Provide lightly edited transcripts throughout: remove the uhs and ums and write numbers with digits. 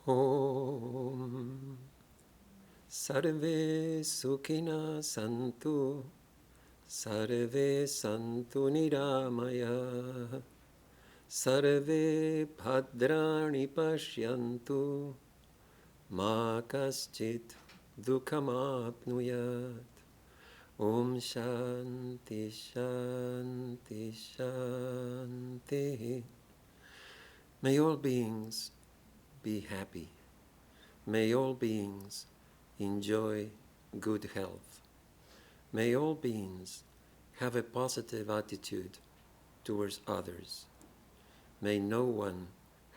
Om Sarve Sukhina Santu Sarve Santu Niramaya Sarve Bhadrani Pashyantu Ma Kaschit Dukhamapnuyat. Om Shanti Shanti Shanti. May all beings be happy. May all beings enjoy good health. May all beings have a positive attitude towards others. May no one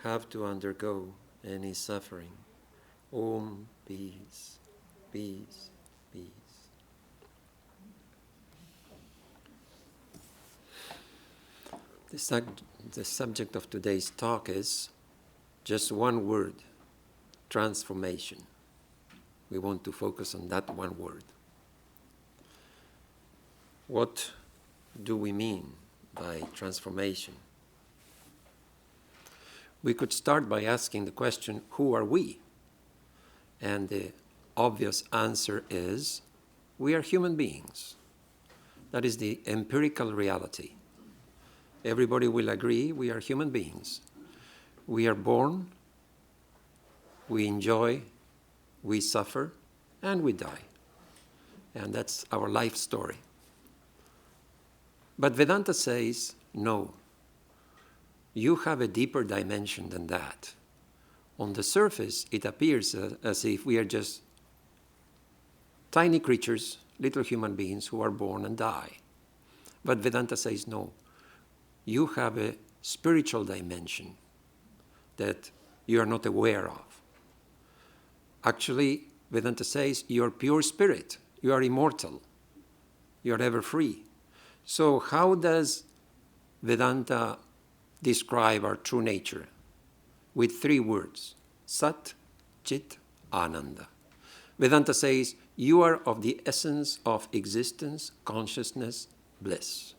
have to undergo any suffering. Om, peace, peace, peace. The subject of today's talk is just one word: transformation. We want to focus on that one word. What do we mean by transformation? We could start by asking the question, who are we? And the obvious answer is, we are human beings. That is the empirical reality. Everybody will agree we are human beings. We are born, we enjoy, we suffer, and we die. And that's our life story. But Vedanta says, no, you have a deeper dimension than that. On the surface, it appears as if we are just tiny creatures, little human beings who are born and die. But Vedanta says, no, you have a spiritual dimension that you are not aware of. Actually, Vedanta says you are pure spirit, you are immortal, you are ever free. So how does Vedanta describe our true nature? With 3 words: Sat, Chit, Ananda. Vedanta says you are of the essence of existence, consciousness, bliss.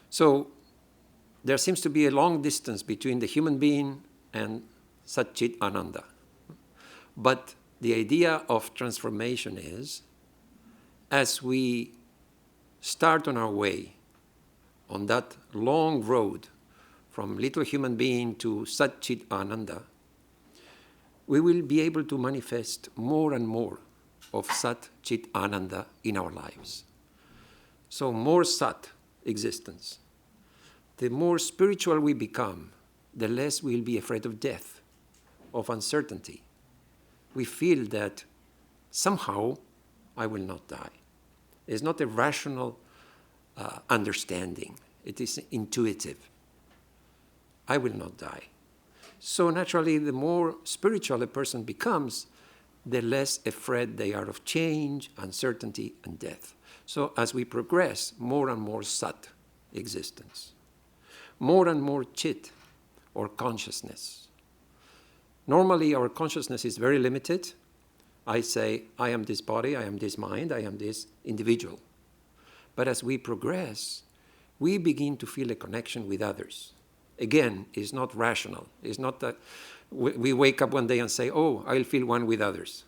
So there seems to be a long distance between the human being and Sat, Chit, Ananda. But the idea of transformation is, as we start on our way, on that long road from little human being to Sat, Chit, Ananda, we will be able to manifest more and more of Sat, Chit, Ananda in our lives. So more Sat existence. The more spiritual we become, the less we'll be afraid of death, of uncertainty. We feel that somehow I will not die. It's not a rational understanding. It is intuitive. I will not die. So naturally, the more spiritual a person becomes, the less afraid they are of change, uncertainty, and death. So as we progress, more and more Sat existence. More and more Chit, or consciousness. Normally, our consciousness is very limited. I say, I am this body, I am this mind, I am this individual. But as we progress, we begin to feel a connection with others. Again, it's not rational. It's not that we wake up one day and say, oh, I'll feel one with others.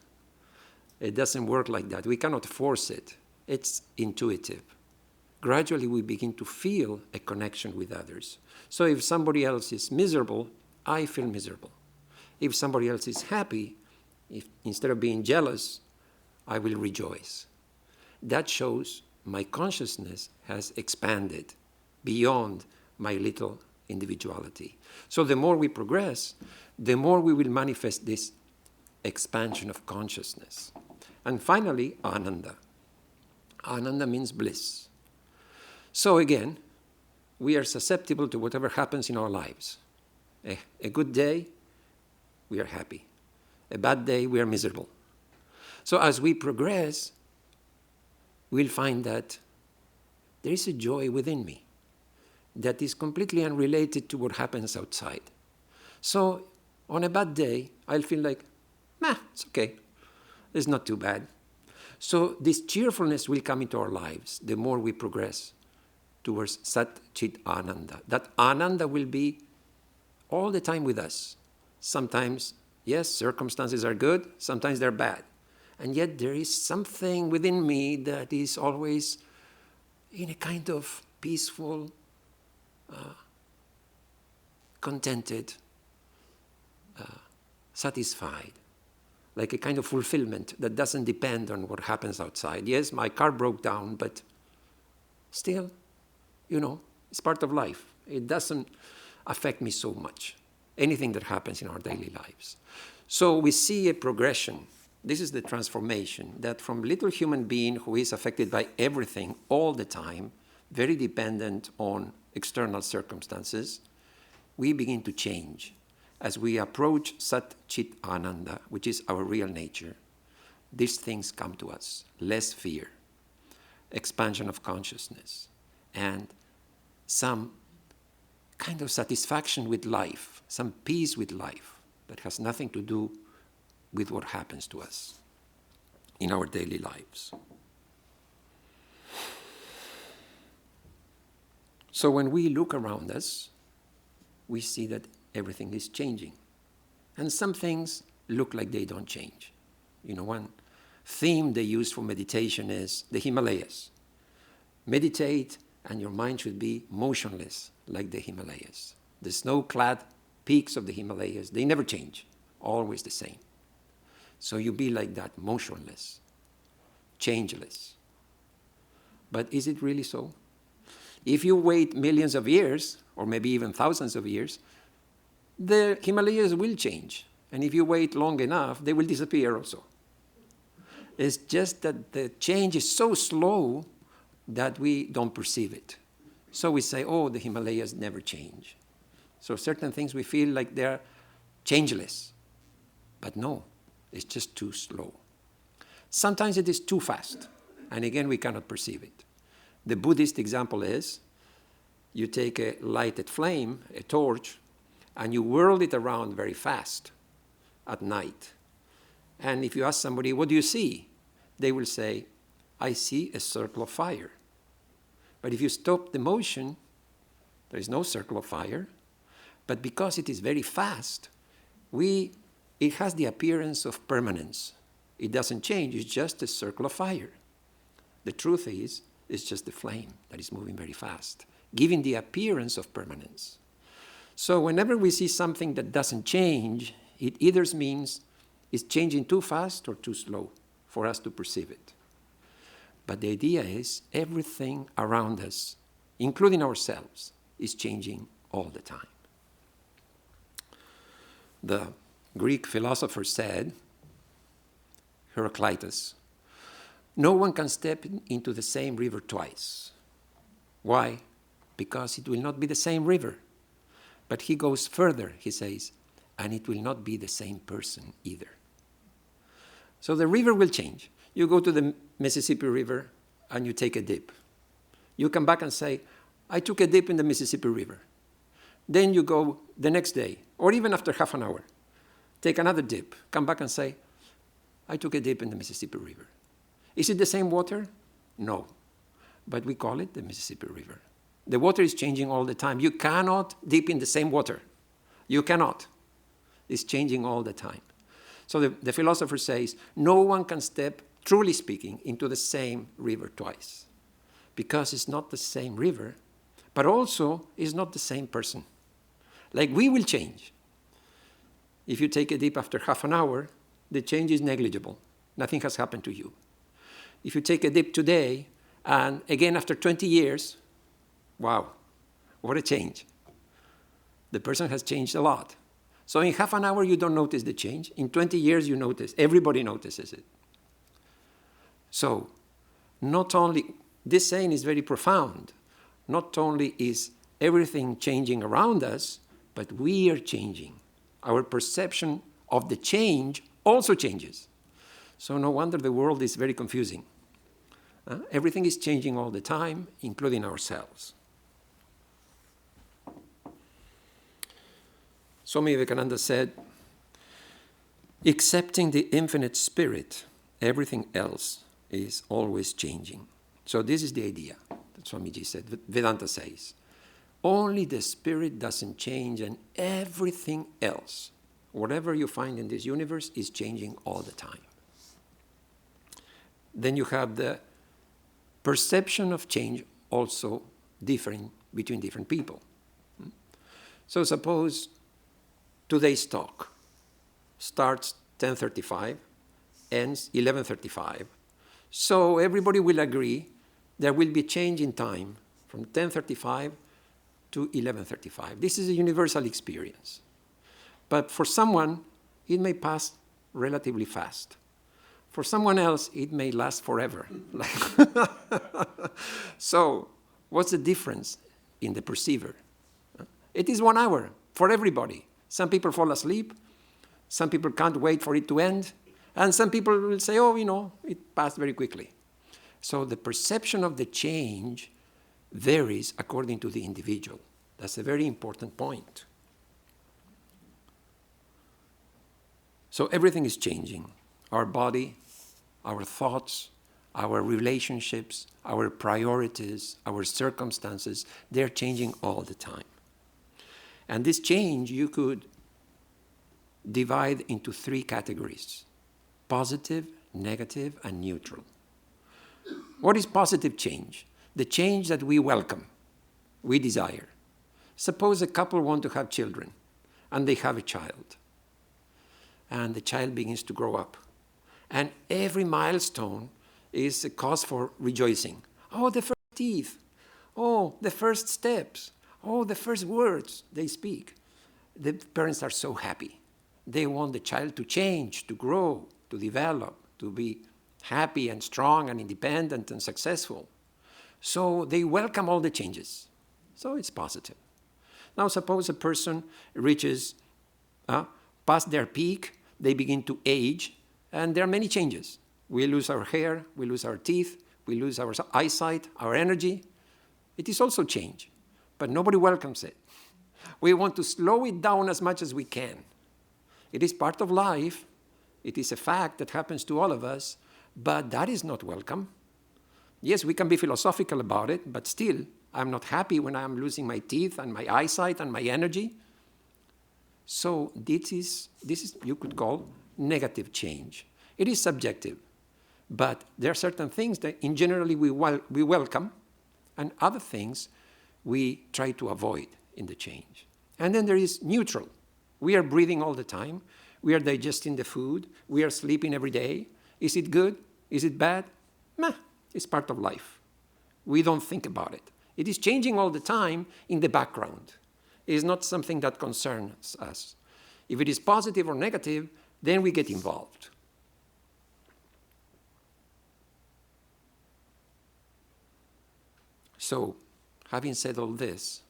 It doesn't work like that. We cannot force it. It's intuitive. Gradually, we begin to feel a connection with others. So if somebody else is miserable, I feel miserable. If somebody else is happy, instead of being jealous, I will rejoice. That shows my consciousness has expanded beyond my little individuality. So the more we progress, the more we will manifest this expansion of consciousness. And finally, Ananda. Ananda means bliss. So again, we are susceptible to whatever happens in our lives. A good day, we are happy. A bad day, we are miserable. So as we progress, we'll find that there is a joy within me that is completely unrelated to what happens outside. So on a bad day, I'll feel like, it's okay. It's not too bad. So this cheerfulness will come into our lives the more we progress towards Sat Chit Ananda. That Ananda will be all the time with us. Sometimes, yes, circumstances are good, sometimes they're bad. And yet there is something within me that is always in a kind of peaceful, contented, satisfied, like a kind of fulfillment that doesn't depend on what happens outside. Yes, my car broke down, but still, it's part of life. It doesn't affect me so much, anything that happens in our daily lives. So we see a progression. This is the transformation, that from little human being who is affected by everything all the time, very dependent on external circumstances, we begin to change. As we approach Sat Chit Ananda, which is our real nature, these things come to us. Less fear, expansion of consciousness, and some kind of satisfaction with life, some peace with life that has nothing to do with what happens to us in our daily lives. So when we look around us, we see that everything is changing. And some things look like they don't change. One theme they use for meditation is the Himalayas. Meditate and your mind should be motionless like the Himalayas. The snow-clad peaks of the Himalayas, they never change, always the same. So you be like that, motionless, changeless. But is it really so? If you wait millions of years, or maybe even thousands of years, the Himalayas will change. And if you wait long enough, they will disappear also. It's just that the change is so slow that we don't perceive it. So we say, oh, the Himalayas never change. So certain things we feel like they're changeless. But no, it's just too slow. Sometimes it is too fast. And again, we cannot perceive it. The Buddhist example is, you take a lighted flame, a torch, and you whirl it around very fast at night. And if you ask somebody, what do you see? They will say, I see a circle of fire. But if you stop the motion, there is no circle of fire. But because it is very fast, it has the appearance of permanence. It doesn't change, it's just a circle of fire. The truth is, it's just the flame that is moving very fast, giving the appearance of permanence. So whenever we see something that doesn't change, it either means it's changing too fast or too slow for us to perceive it. But the idea is everything around us, including ourselves, is changing all the time. The Greek philosopher said, Heraclitus, no one can step into the same river twice. Why? Because it will not be the same river. But he goes further, he says, and it will not be the same person either. So the river will change. You go to the Mississippi River and you take a dip. You come back and say, I took a dip in the Mississippi River. Then you go the next day, or even after half an hour, take another dip, come back and say, I took a dip in the Mississippi River. Is it the same water? No. But we call it the Mississippi River. The water is changing all the time. You cannot dip in the same water. You cannot. It's changing all the time. So the philosopher says, no one can step, truly speaking, into the same river twice. Because it's not the same river, but also it's not the same person. Like we will change. If you take a dip after half an hour, the change is negligible. Nothing has happened to you. If you take a dip today, and again after 20 years, wow, what a change. The person has changed a lot. So in half an hour, you don't notice the change. In 20 years, you notice. Everybody notices it. So not only, this saying is very profound. Not only is everything changing around us, but we are changing. Our perception of the change also changes. So no wonder the world is very confusing. Everything is changing all the time, including ourselves. Swami Vivekananda said, accepting the infinite spirit, everything else is always changing. So this is the idea that Swamiji said, Vedanta says. Only the spirit doesn't change and everything else whatever you find in this universe is changing all the time. Then you have the perception of change also differing between different people. So suppose today's talk starts 10:35, ends 11:35. So everybody will agree there will be a change in time from 10:35 to 11:35. This is a universal experience. But for someone, it may pass relatively fast. For someone else, it may last forever. So what's the difference in the perceiver? It is 1 hour for everybody. Some people fall asleep. Some people can't wait for it to end. And some people will say, oh, it passed very quickly. So the perception of the change varies according to the individual. That's a very important point. So everything is changing. Our body, our thoughts, our relationships, our priorities, our circumstances, they're changing all the time. And this change you could divide into 3 categories: positive, negative, and neutral. What is positive change? The change that we welcome, we desire. Suppose a couple want to have children, and they have a child. And the child begins to grow up. And every milestone is a cause for rejoicing. Oh, the first teeth. Oh, the first steps. Oh, the first words they speak. The parents are so happy. They want the child to change, to grow, to develop, to be happy and strong and independent and successful. So they welcome all the changes. So it's positive. Now suppose a person reaches past their peak, they begin to age, and there are many changes. We lose our hair, we lose our teeth, we lose our eyesight, our energy. It is also change, but nobody welcomes it. We want to slow it down as much as we can. It is part of life. It is a fact that happens to all of us, but that is not welcome. Yes, we can be philosophical about it, but still, I'm not happy when I'm losing my teeth and my eyesight and my energy. So this is you could call negative change. It is subjective, but there are certain things that in generally we welcome, and other things we try to avoid in the change. And then there is neutral. We are breathing all the time. We are digesting the food. We are sleeping every day. Is it good? Is it bad? Meh, it's part of life. We don't think about it. It is changing all the time in the background. It is not something that concerns us. If it is positive or negative, then we get involved. So, having said all this,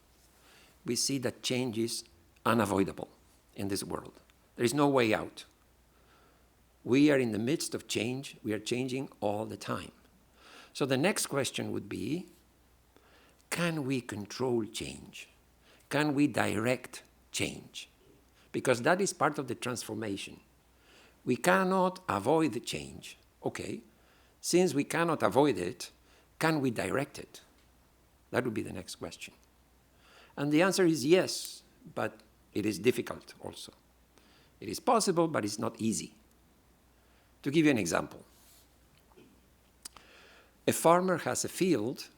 we see that change is unavoidable in this world. There is no way out. We are in the midst of change. We are changing all the time. So the next question would be, can we control change? Can we direct change? Because that is part of the transformation. We cannot avoid the change. Okay, since we cannot avoid it, can we direct it? That would be the next question. And the answer is yes, but it is difficult also. It is possible, but it's not easy. To give you an example, a farmer has a field,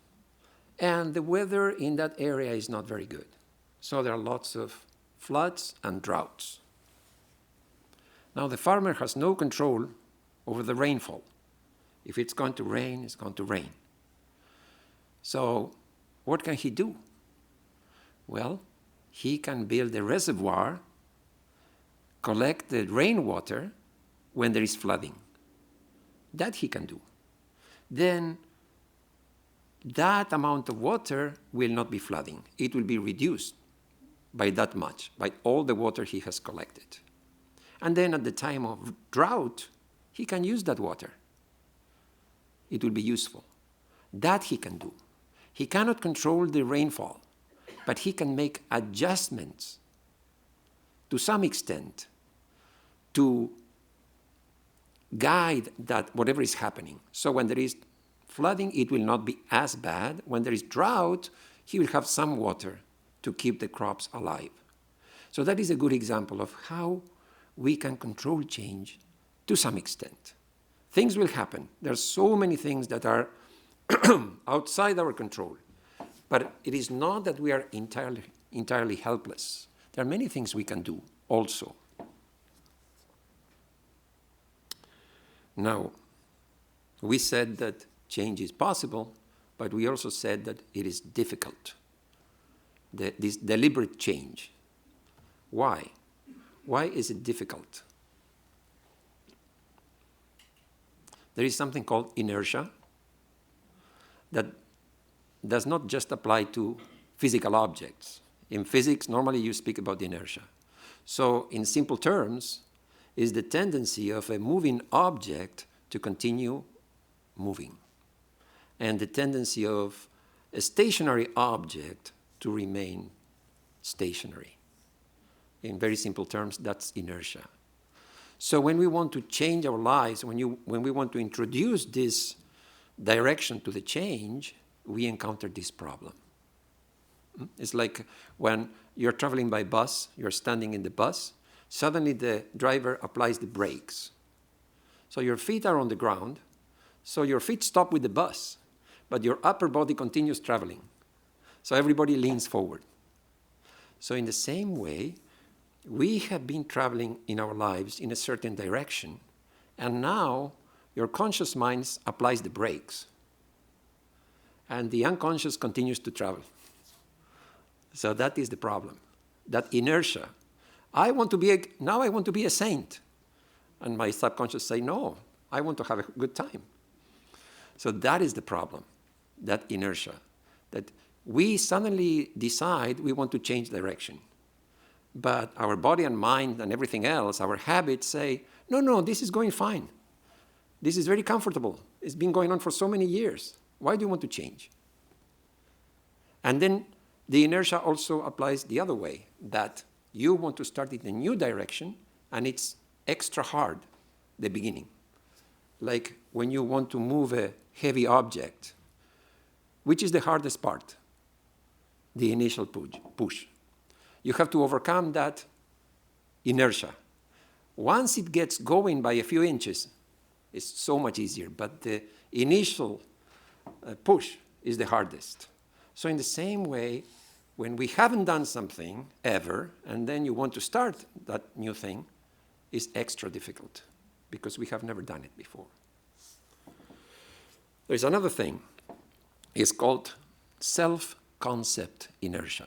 and the weather in that area is not very good. So there are lots of floods and droughts. Now the farmer has no control over the rainfall. If it's going to rain, it's going to rain. So what can he do? Well, he can build a reservoir, collect the rainwater when there is flooding. That he can do. Then that amount of water will not be flooding. It will be reduced by that much, by all the water he has collected. And then at the time of drought, he can use that water. It will be useful. That he can do. He cannot control the rainfall, but he can make adjustments to some extent to guide that whatever is happening. So when there is flooding, it will not be as bad. When there is drought, he will have some water to keep the crops alive. So that is a good example of how we can control change to some extent. Things will happen. There are so many things that are outside our control. But it is not that we are entirely helpless. There are many things we can do also. Now, we said that change is possible, but we also said that it is difficult. This deliberate change. Why? Why is it difficult? There is something called inertia that does not just apply to physical objects. In physics, normally you speak about inertia. So in simple terms, is the tendency of a moving object to continue moving, and the tendency of a stationary object to remain stationary. In very simple terms, that's inertia. So when we want to change our lives, when we want to introduce this direction to the change, we encounter this problem. It's like when you're traveling by bus, you're standing in the bus, suddenly the driver applies the brakes. So your feet are on the ground, so your feet stop with the bus, but your upper body continues traveling. So everybody leans forward. So in the same way, we have been traveling in our lives in a certain direction, and now your conscious mind applies the brakes, and the unconscious continues to travel. So that is the problem, that inertia. Now I want to be a saint. And my subconscious say, no, I want to have a good time. So that is the problem, that inertia, that we suddenly decide we want to change direction. But our body and mind and everything else, our habits say, no, this is going fine. This is very comfortable. It's been going on for so many years. Why do you want to change? And then the inertia also applies the other way, that you want to start in a new direction, and it's extra hard, the beginning. Like when you want to move a heavy object, which is the hardest part? The initial push. You have to overcome that inertia. Once it gets going by a few inches, it's so much easier, but the initial push is the hardest. So in the same way, when we haven't done something ever, and then you want to start that new thing, is extra difficult because we have never done it before. There's another thing. It's called self-concept inertia.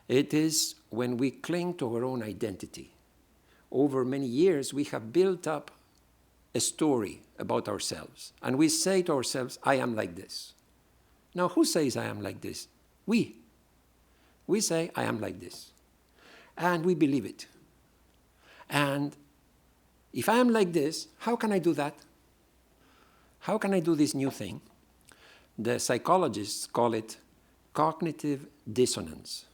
It is when we cling to our own identity. Over many years, we have built up a story about ourselves, and we say to ourselves, I am like this. Now, who says I am like this? We. We say, I am like this. And we believe it. And if I am like this, how can I do that? How can I do this new thing? The psychologists call it cognitive dissonance.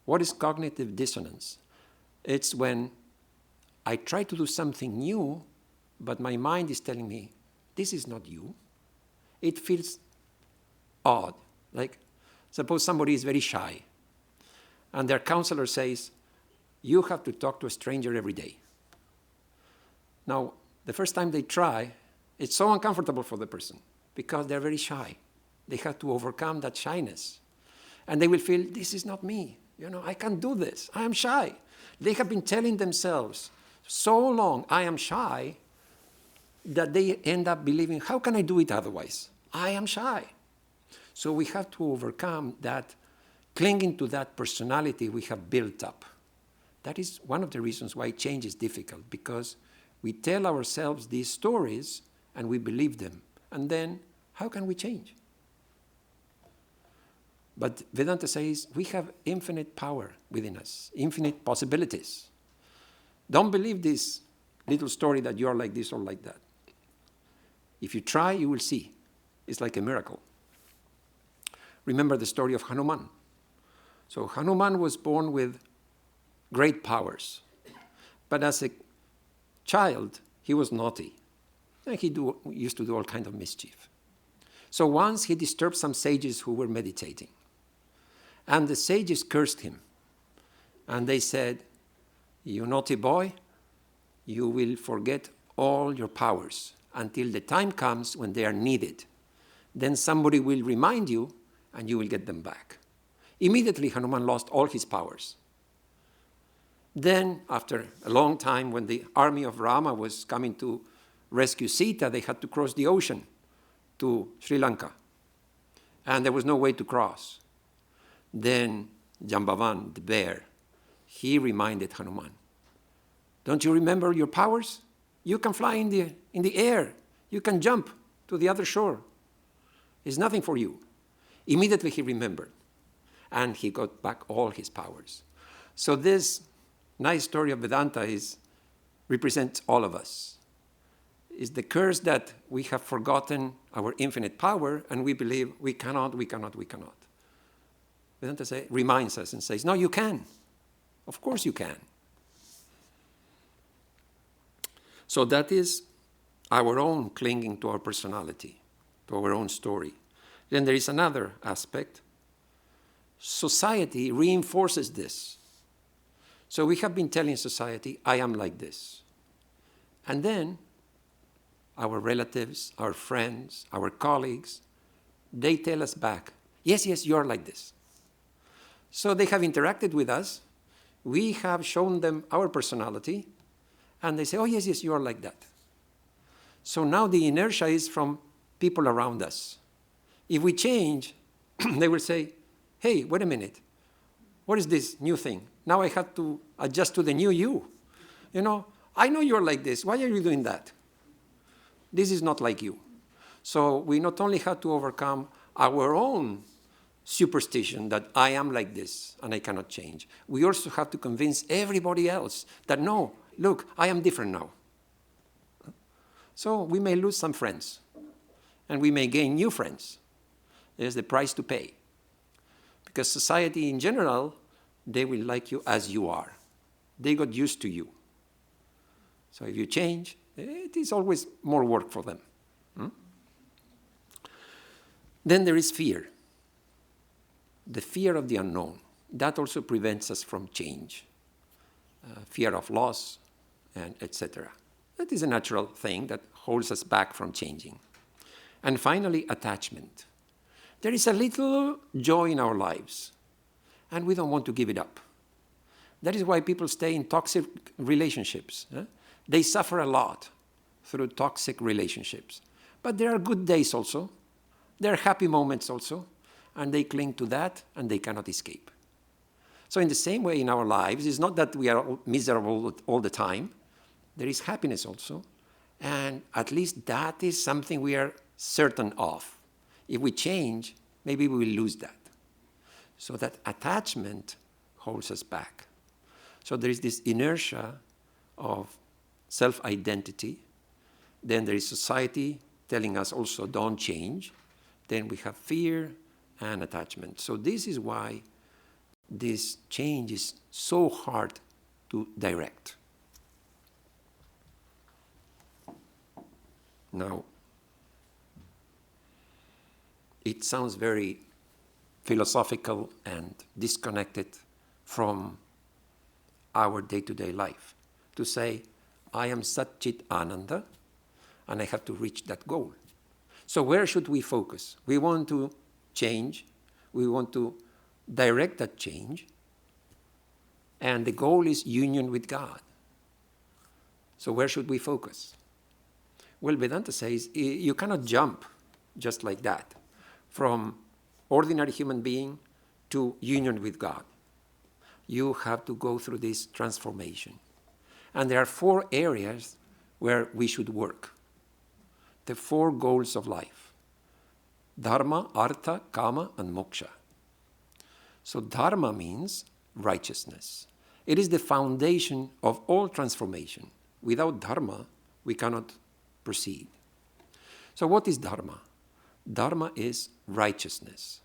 What is cognitive dissonance? It's when I try to do something new, but my mind is telling me, this is not you. It feels odd. Like, suppose somebody is very shy, and their counselor says, you have to talk to a stranger every day. Now, the first time they try, it's so uncomfortable for the person because they're very shy. They have to overcome that shyness. And they will feel, this is not me. I can't do this. I am shy. They have been telling themselves so long, I am shy, that they end up believing, how can I do it otherwise? I am shy. So we have to overcome that, clinging to that personality we have built up. That is one of the reasons why change is difficult, because we tell ourselves these stories and we believe them. And then, how can we change? But Vedanta says we have infinite power within us, infinite possibilities. Don't believe this little story that you are like this or like that. If you try, you will see. It's like a miracle. Remember the story of Hanuman. So Hanuman was born with great powers. But as a child, he was naughty. And he used to do all kinds of mischief. So once he disturbed some sages who were meditating. And the sages cursed him. And they said, You naughty boy, you will forget all your powers until the time comes when they are needed. Then somebody will remind you, and you will get them back. Immediately, Hanuman lost all his powers. Then, after a long time, when the army of Rama was coming to rescue Sita, they had to cross the ocean to Sri Lanka. And there was no way to cross. Then Jambavan, the bear, he reminded Hanuman, don't you remember your powers? You can fly in the air. You can jump to the other shore. It's nothing for you. Immediately he remembered. And he got back all his powers. So this nice story of Vedanta represents all of us. It's the curse that we have forgotten our infinite power and we believe we cannot. Vedanta reminds us and says, no, you can. Of course you can. So that is our own clinging to our personality, to our own story. Then there is another aspect. Society reinforces this. So we have been telling society, I am like this. And then our relatives, our friends, our colleagues, they tell us back, yes, you're like this. So they have interacted with us. We have shown them our personality. And they say, oh, yes, you are like that. So now the inertia is from people around us. If we change, they will say, hey, wait a minute. What is this new thing? Now I have to adjust to the new you. I know you're like this. Why are you doing that? This is not like you. So we not only have to overcome our own superstition that I am like this and I cannot change. We also have to convince everybody else that no, look, I am different now. So we may lose some friends and we may gain new friends. There's the price to pay. Because society in general, they will like you as you are. They got used to you. So if you change, it is always more work for them. Then there is fear. The fear of the unknown. That also prevents us from change. Fear of loss, and etc. That is a natural thing that holds us back from changing. And finally, attachment. There is a little joy in our lives, and we don't want to give it up. That is why people stay in toxic relationships. They suffer a lot through toxic relationships. But there are good days also. There are happy moments also. And they cling to that, and they cannot escape. So in the same way in our lives, it's not that we are miserable all the time. There is happiness also. And at least that is something we are certain of. If we change, maybe we will lose that. So that attachment holds us back. So there is this inertia of self-identity. Then there is society telling us also don't change. Then we have fear and attachment. So this is why this change is so hard to direct. Now, it sounds very philosophical and disconnected from our day-to-day life to say, I am Sat Chit Ananda, and I have to reach that goal. So where should we focus? We want to change. We want to direct that change. And the goal is union with God. So where should we focus? Well, Vedanta says you cannot jump just like that from ordinary human being to union with God. You have to go through this transformation. And there are 4 areas where we should work. The 4 goals of life. Dharma, Artha, Kama, and Moksha. So Dharma means righteousness. It is the foundation of all transformation. Without Dharma, we cannot proceed. So what is Dharma? Dharma is righteousness.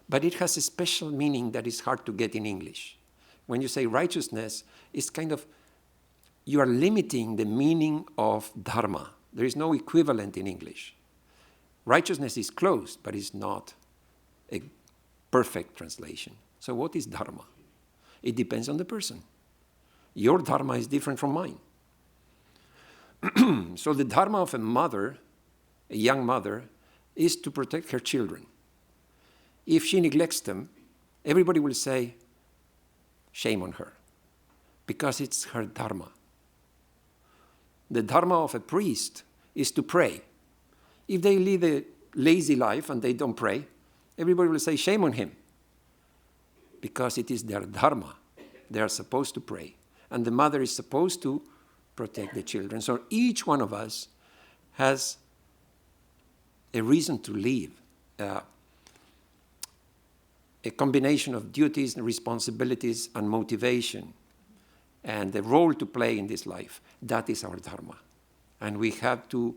But it has a special meaning that is hard to get in English. When you say righteousness, it's kind of, you are limiting the meaning of Dharma. There is no equivalent in English. Righteousness is close, but it's not a perfect translation. So what is Dharma? It depends on the person. Your dharma is different from mine. So the dharma of a mother, a young mother, is to protect her children. If she neglects them, everybody will say, shame on her, because it's her dharma. The dharma of a priest is to pray. If they live a lazy life and they don't pray, everybody will say, shame on him, because it is their dharma. They are supposed to pray. And the mother is supposed to protect the children. So each one of us has a reason to live, a combination of duties and responsibilities and motivation and the role to play in this life. That is our dharma. And we have to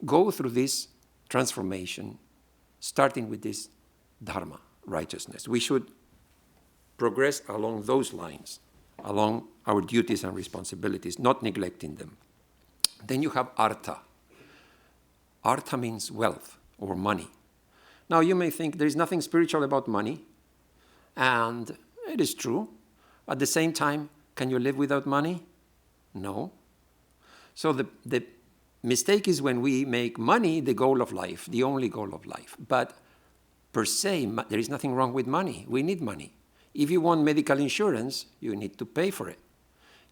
go through this transformation, starting with this dharma, righteousness. We should progress along those lines, along our duties and responsibilities, not neglecting them. Then you have artha. Artha means wealth or money. Now you may think there is nothing spiritual about money, and it is true. At the same time, can you live without money? No. So the mistake is when we make money the goal of life, the only goal of life. But per se, there is nothing wrong with money. We need money. If you want medical insurance, you need to pay for it.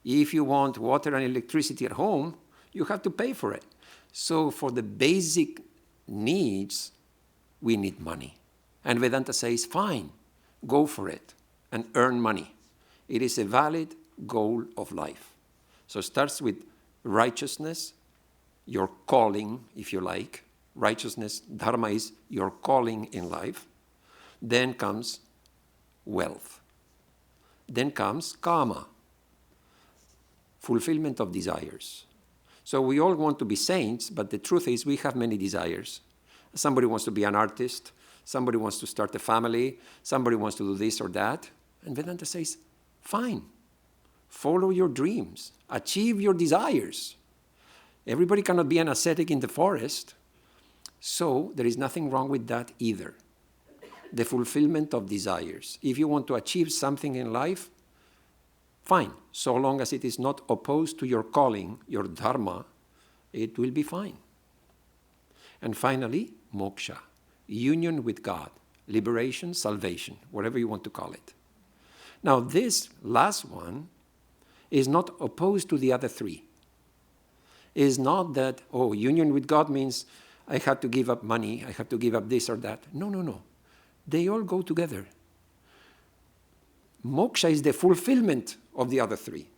If you want water and electricity at home, you have to pay for it. So for the basic needs, we need money. And Vedanta says, fine, go for it and earn money. It is a valid goal of life. So it starts with righteousness, your calling, if you like. Righteousness, dharma is your calling in life. Then comes wealth. Then comes kama, fulfillment of desires. So we all want to be saints, but the truth is we have many desires. Somebody wants to be an artist. Somebody wants to start a family. Somebody wants to do this or that. And Vedanta says, fine, follow your dreams. Achieve your desires. Everybody cannot be an ascetic in the forest. So there is nothing wrong with that either. The fulfillment of desires. If you want to achieve something in life, fine. So long as it is not opposed to your calling, your dharma, it will be fine. And finally, moksha, union with God, liberation, salvation, whatever you want to call it. Now, this last one is not opposed to the other three. It is not that, oh, union with God means I have to give up money, I have to give up this or that. No, no, no. They all go together. Moksha is the fulfillment of the other three.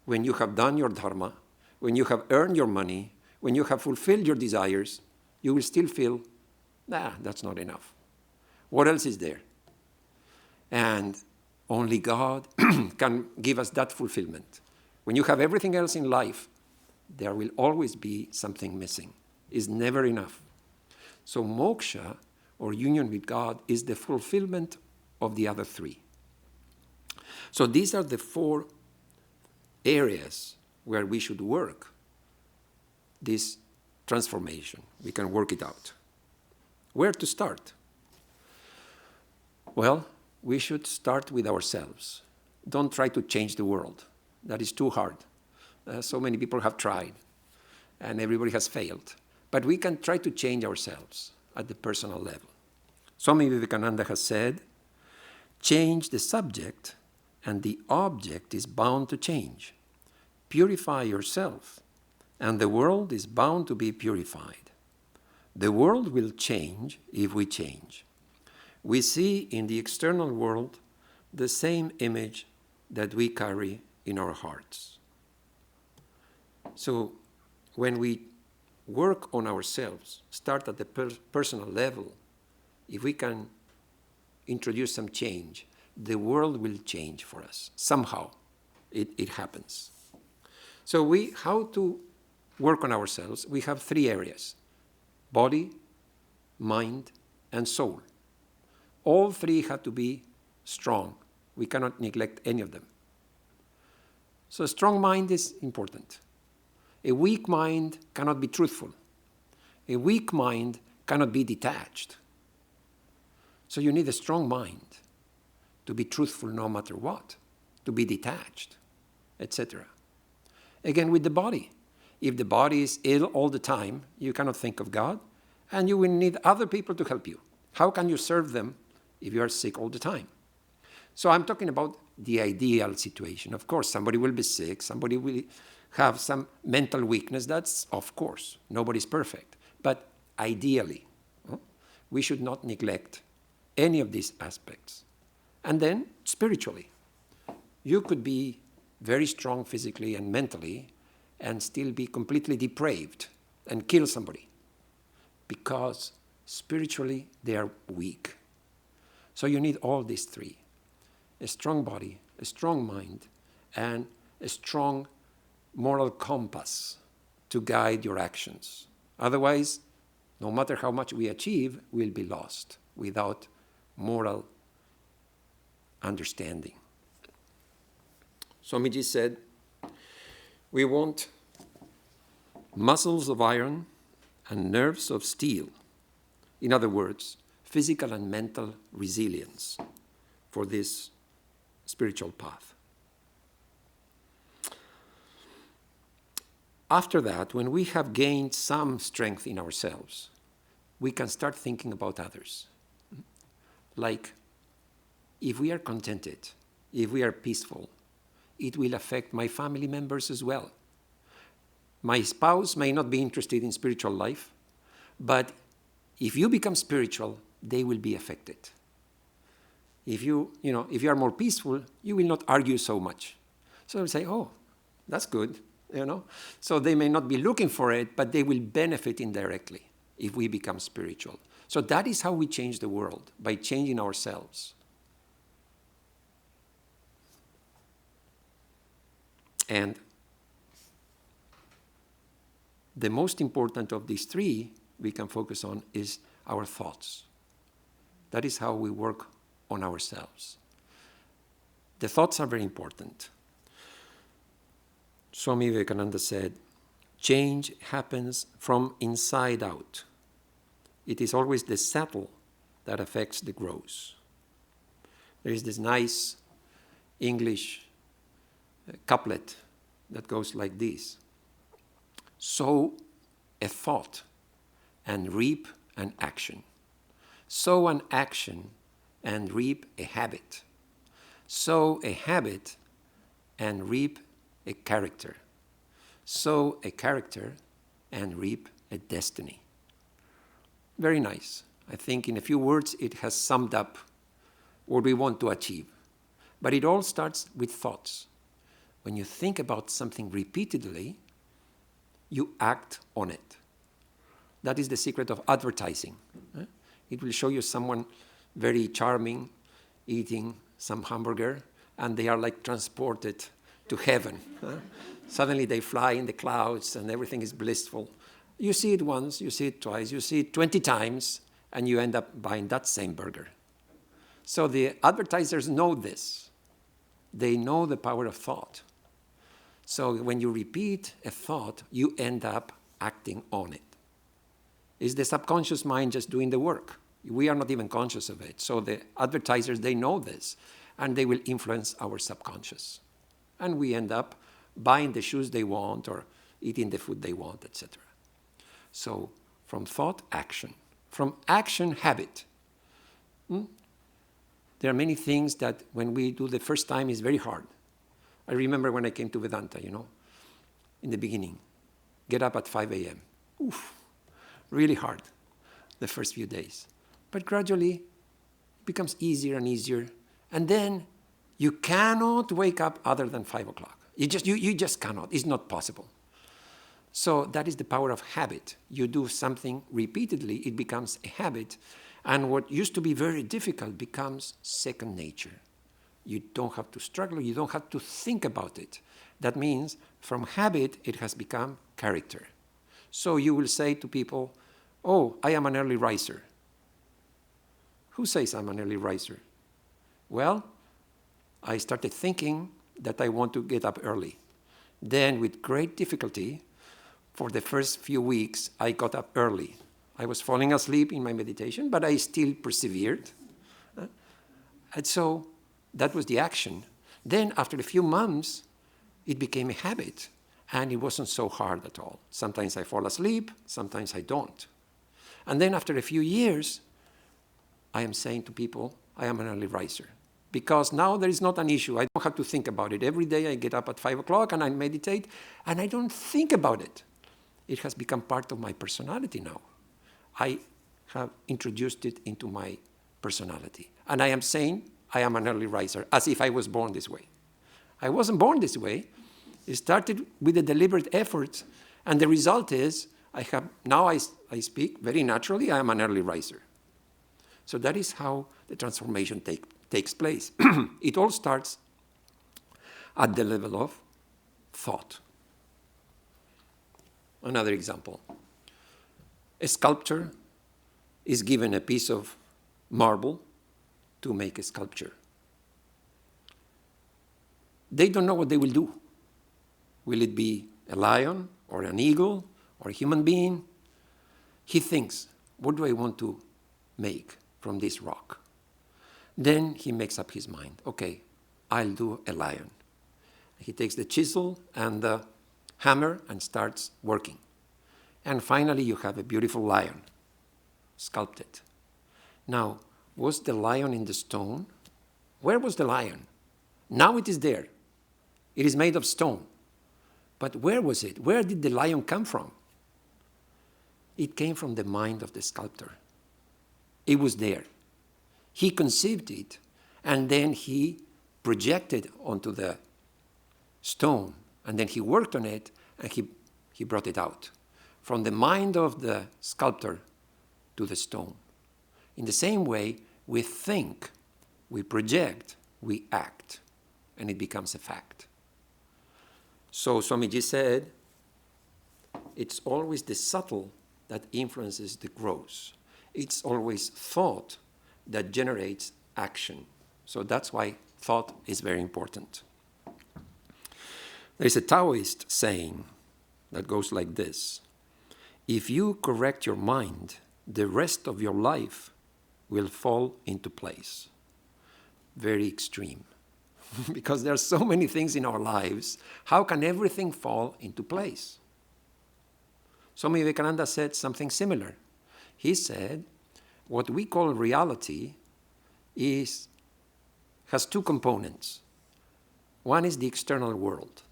When you have done your dharma, when you have earned your money, when you have fulfilled your desires, you will still feel, that's not enough. What else is there? And only God can give us that fulfillment. When you have everything else in life, there will always be something missing. It's never enough. So moksha, or union with God, is the fulfillment of the other three. So these are the four areas where we should work this transformation. We can work it out. Where to start? Well, we should start with ourselves. Don't try to change the world. That is too hard. So many people have tried, and everybody has failed. But we can try to change ourselves at the personal level. Swami Vivekananda has said, change the subject, and the object is bound to change. Purify yourself, and the world is bound to be purified. The world will change if we change. We see in the external world the same image that we carry in our hearts. So when we work on ourselves, start at the personal level, if we can introduce some change, the world will change for us. Somehow it happens. So how to work on ourselves? We have three areas: body, mind, and soul. All three have to be strong. We cannot neglect any of them. So a strong mind is important. A weak mind cannot be truthful. A weak mind cannot be detached. So you need a strong mind to be truthful no matter what. to be detached, etc. Again, with the body. If the body is ill all the time, you cannot think of God, and you will need other people to help you. How can you serve them if you are sick all the time? So I'm talking about the ideal situation. Of course, somebody will be sick, somebody will have some mental weakness. That's, of course, nobody's perfect. But ideally, we should not neglect any of these aspects. And then, spiritually, you could be very strong physically and mentally and still be completely depraved and kill somebody because spiritually they are weak. So you need all these three: a strong body, a strong mind, and a strong moral compass to guide your actions. Otherwise, no matter how much we achieve, we'll be lost without moral understanding. Swamiji said, we want muscles of iron and nerves of steel. In other words, physical and mental resilience for this spiritual path. After that, when we have gained some strength in ourselves, we can start thinking about others. Like, if we are contented, if we are peaceful, it will affect my family members as well. My spouse may not be interested in spiritual life, but if you become spiritual, they will be affected. If you are more peaceful, you will not argue so much. So they'll say, oh, that's good, So they may not be looking for it, but they will benefit indirectly if we become spiritual. So that is how we change the world, by changing ourselves. And the most important of these three we can focus on is our thoughts. That is how we work on ourselves. The thoughts are very important. Swami Vivekananda said, change happens from inside out. It is always the subtle that affects the gross. There is this nice English couplet that goes like this: sow a thought and reap an action. Sow an action and reap a habit. Sow a habit and reap a character. Sow a character and reap a destiny. Very nice. I think in a few words it has summed up what we want to achieve. But it all starts with thoughts. When you think about something repeatedly, you act on it. That is the secret of advertising. It will show you someone very charming eating some hamburger, and they are like transported to heaven. Suddenly they fly in the clouds and everything is blissful. You see it once, you see it twice, you see it 20 times, and you end up buying that same burger. So the advertisers know this. They know the power of thought. So when you repeat a thought, you end up acting on it. It's the subconscious mind just doing the work. We are not even conscious of it. So the advertisers, they know this, and they will influence our subconscious. And we end up buying the shoes they want or eating the food they want, etc. So from thought, action. From action, habit. There are many things that when we do the first time is very hard. I remember when I came to Vedanta, in the beginning, get up at 5 a.m. Oof, really hard the first few days. But gradually it becomes easier and easier. And then you cannot wake up other than 5 o'clock. You just cannot. It's not possible. So that is the power of habit. You do something repeatedly, it becomes a habit. And what used to be very difficult becomes second nature. You don't have to struggle. You don't have to think about it. That means from habit, it has become character. So you will say to people, oh, I am an early riser. Who says I'm an early riser? Well, I started thinking that I want to get up early. Then with great difficulty, for the first few weeks, I got up early. I was falling asleep in my meditation, but I still persevered. And so that was the action. Then after a few months, it became a habit, and it wasn't so hard at all. Sometimes I fall asleep, sometimes I don't. And then after a few years, I am saying to people, I am an early riser. Because now there is not an issue. I don't have to think about it. Every day I get up at 5 o'clock and I meditate, and I don't think about it. It has become part of my personality now. I have introduced it into my personality. And I am saying I am an early riser, as if I was born this way. I wasn't born this way. It started with a deliberate effort, and the result is I speak very naturally, I am an early riser. So that is how the transformation takes place. It all starts at the level of thought. Another example. A sculptor is given a piece of marble to make a sculpture. They don't know what they will do. Will it be a lion or an eagle or a human being? He thinks, what do I want to make from this rock? Then he makes up his mind. Okay, I'll do a lion. He takes the chisel and the hammer and starts working. And finally you have a beautiful lion sculpted. Now, was the lion in the stone? Where was the lion? Now it is there. It is made of stone. But where was it? Where did the lion come from? It came from the mind of the sculptor. It was there. He conceived it, and then he projected onto the stone, and then he worked on it, and he brought it out. From the mind of the sculptor to the stone. In the same way, we think, we project, we act, and it becomes a fact. So Swamiji said, it's always the subtle that influences the gross. It's always thought that generates action. So that's why thought is very important. There is a Taoist saying that goes like this: if you correct your mind, the rest of your life will fall into place. Very extreme. Because there are so many things in our lives, how can everything fall into place? Swami Vivekananda said something similar. He said, what we call reality has two components. One is the external world.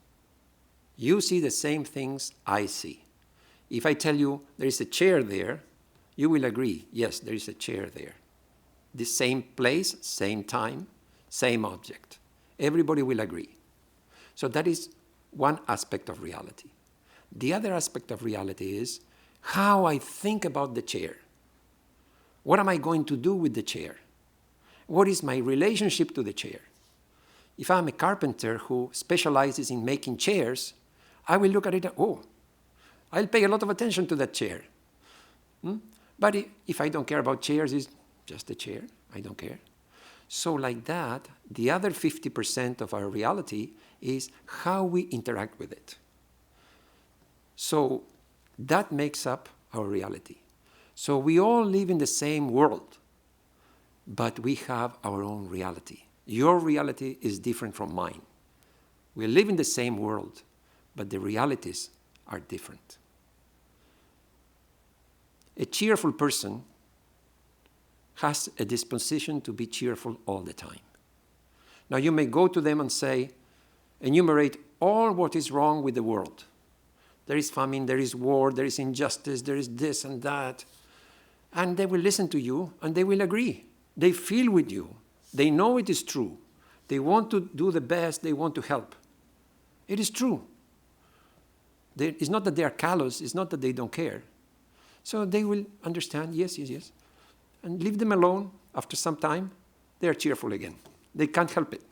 You see the same things I see. If I tell you there is a chair there, you will agree, yes, there is a chair there. The same place, same time, same object. Everybody will agree. So that is one aspect of reality. The other aspect of reality is how I think about the chair. What am I going to do with the chair? What is my relationship to the chair? If I'm a carpenter who specializes in making chairs, I will look at it and, I'll pay a lot of attention to that chair. But if I don't care about chairs, it's just a chair. I don't care. So like that, the other 50% of our reality is how we interact with it. So that makes up our reality. So we all live in the same world, but we have our own reality. Your reality is different from mine. We live in the same world, but the realities are different. A cheerful person has a disposition to be cheerful all the time. Now you may go to them and say, enumerate all what is wrong with the world. There is famine, there is war, there is injustice, there is this and that. And they will listen to you and they will agree. They feel with you. They know it is true. They want to do the best, they want to help. It is true. It's not that they are callous, it's not that they don't care. So they will understand, yes, and leave them alone. After some time, they are cheerful again. They can't help it.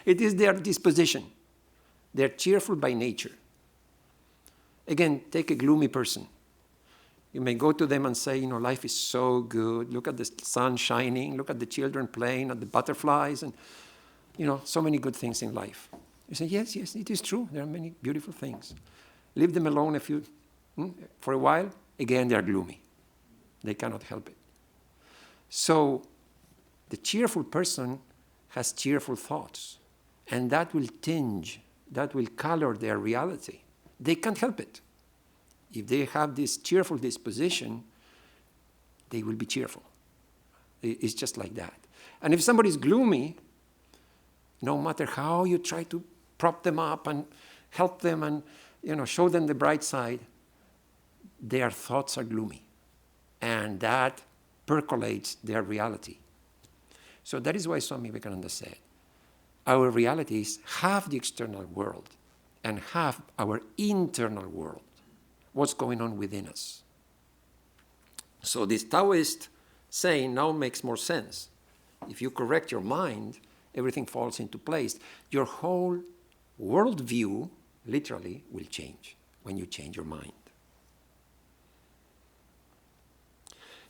It is their disposition. They are cheerful by nature. Again, take a gloomy person. You may go to them and say, life is so good. Look at the sun shining. Look at the children playing, at the butterflies, and, so many good things in life. You say, yes, it is true. There are many beautiful things. Leave them alone for a while. Again, they are gloomy. They cannot help it. So the cheerful person has cheerful thoughts. And that will tinge, that will color their reality. They can't help it. If they have this cheerful disposition, they will be cheerful. It's just like that. And if somebody's gloomy, no matter how you try to prop them up and help them and show them the bright side, their thoughts are gloomy. And that percolates their reality. So that is why Swami Vivekananda said, our reality is half the external world and half our internal world, what's going on within us. So this Taoist saying now makes more sense. If you correct your mind, everything falls into place. Your whole worldview, literally, will change when you change your mind.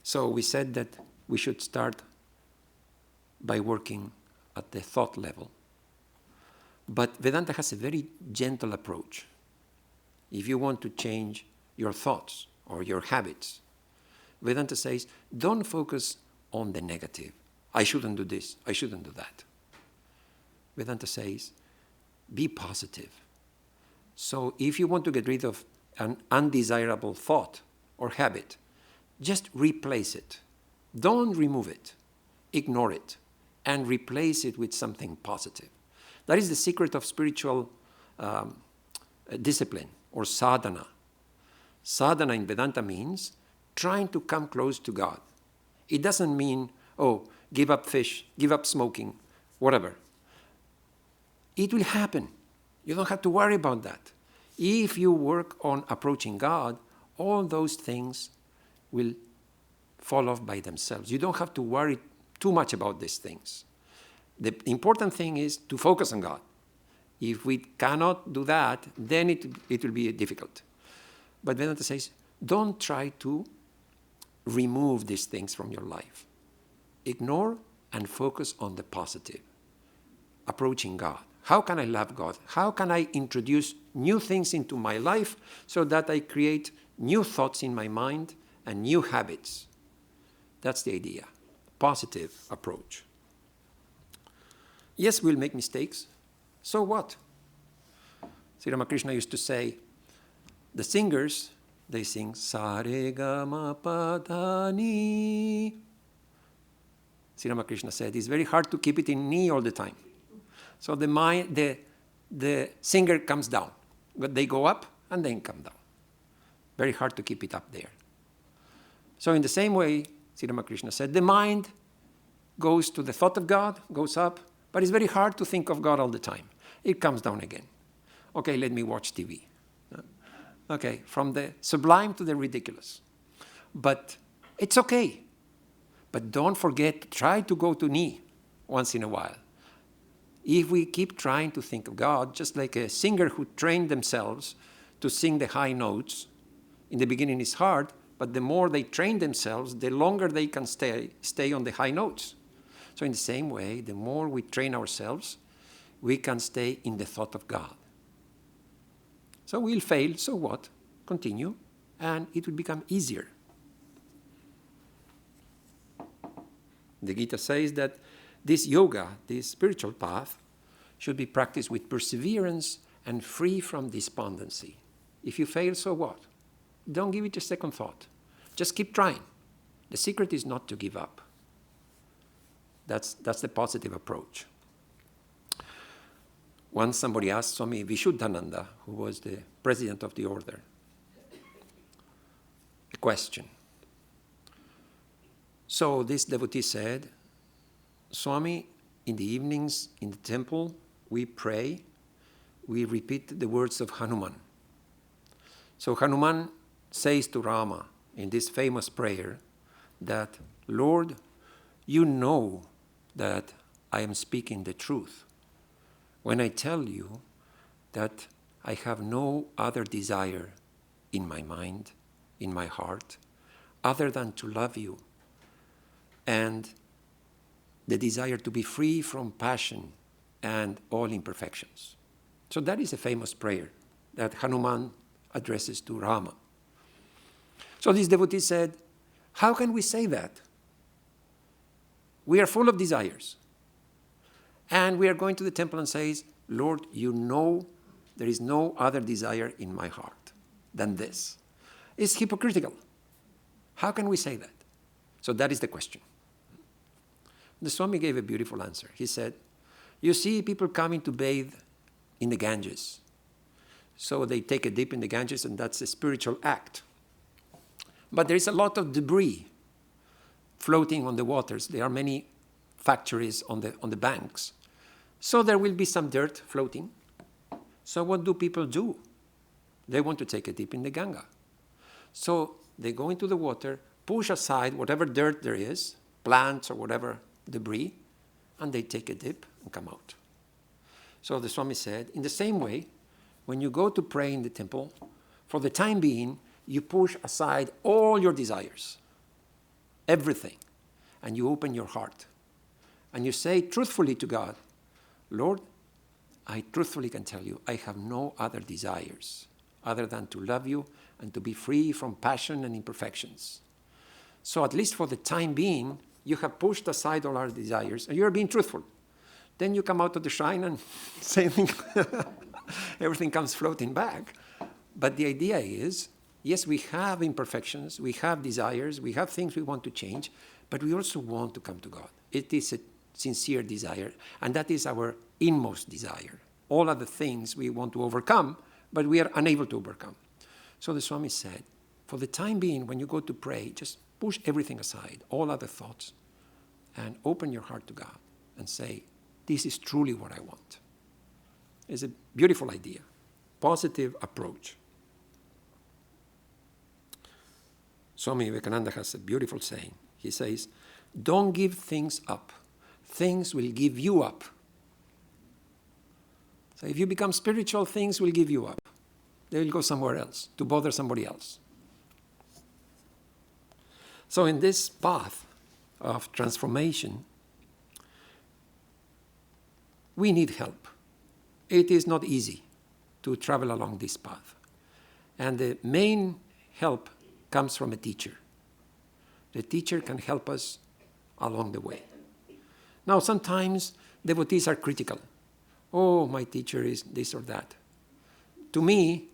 So we said that we should start by working at the thought level. But Vedanta has a very gentle approach. If you want to change your thoughts or your habits, Vedanta says, don't focus on the negative. I shouldn't do this, I shouldn't do that. Vedanta says, be positive. So if you want to get rid of an undesirable thought or habit, just replace it. Don't remove it. Ignore it. And replace it with something positive. That is the secret of spiritual discipline or sadhana. Sadhana in Vedanta means trying to come close to God. It doesn't mean, give up fish, give up smoking, whatever. It will happen. You don't have to worry about that. If you work on approaching God, all those things will fall off by themselves. You don't have to worry too much about these things. The important thing is to focus on God. If we cannot do that, then it will be difficult. But Vedanta says, don't try to remove these things from your life. Ignore and focus on the positive. Approaching God. How can I love God? How can I introduce new things into my life so that I create new thoughts in my mind and new habits? That's the idea. Positive approach. Yes, we'll make mistakes. So what? Sri Ramakrishna used to say, the singers, they sing sa re ga ma pa da ni. Sri Ramakrishna said, it's very hard to keep it in ni all the time. So the singer comes down. But they go up and then come down. Very hard to keep it up there. So in the same way, Sri Ramakrishna said, the mind goes to the thought of God, goes up, but it's very hard to think of God all the time. It comes down again. Okay, let me watch TV. Okay, from the sublime to the ridiculous. But it's okay. But don't forget to try to go to ni once in a while. If we keep trying to think of God, just like a singer who trained themselves to sing the high notes, in the beginning it's hard, but the more they train themselves, the longer they can stay on the high notes. So in the same way, the more we train ourselves, we can stay in the thought of God. So we'll fail, so what? Continue, and it will become easier. The Gita says that this yoga, this spiritual path, should be practiced with perseverance and free from despondency. If you fail, so what? Don't give it a second thought. Just keep trying. The secret is not to give up. That's the positive approach. Once somebody asked Swami Vishuddhananda, who was the president of the order, a question. So this devotee said, Swami, in the evenings in the temple, we pray, we repeat the words of Hanuman. So Hanuman says to Rama in this famous prayer that, Lord, you know that I am speaking the truth when I tell you that I have no other desire in my mind, in my heart, other than to love you and the desire to be free from passion and all imperfections. So that is a famous prayer that Hanuman addresses to Rama. So this devotee said, how can we say that? We are full of desires. And we are going to the temple and says, Lord, you know there is no other desire in my heart than this. It's hypocritical. How can we say that? So that is the question. The Swami gave a beautiful answer. He said, you see people coming to bathe in the Ganges. So they take a dip in the Ganges, and that's a spiritual act. But there is a lot of debris floating on the waters. There are many factories on the banks. So there will be some dirt floating. So what do people do? They want to take a dip in the Ganga. So they go into the water, push aside whatever dirt there is, plants or whatever debris, and they take a dip and come out. So the Swami said, in the same way, when you go to pray in the temple, for the time being, you push aside all your desires, everything, and you open your heart. And you say truthfully to God, Lord, I truthfully can tell you, I have no other desires other than to love you and to be free from passion and imperfections. So at least for the time being, you have pushed aside all our desires, and you are being truthful. Then you come out of the shrine and same thing. Everything comes floating back. But the idea is, yes, we have imperfections, we have desires, we have things we want to change, but we also want to come to God. It is a sincere desire, and that is our inmost desire. All other things we want to overcome, but we are unable to overcome. So the Swami said, for the time being, when you go to pray, just push everything aside, all other thoughts, and open your heart to God and say, this is truly what I want. It's a beautiful idea, positive approach. Swami Vivekananda has a beautiful saying. He says, don't give things up. Things will give you up. So if you become spiritual, things will give you up. They will go somewhere else to bother somebody else. So in this path of transformation, we need help. It is not easy to travel along this path. And the main help comes from a teacher. The teacher can help us along the way. Now, sometimes devotees are critical. Oh, my teacher is this or that. To me,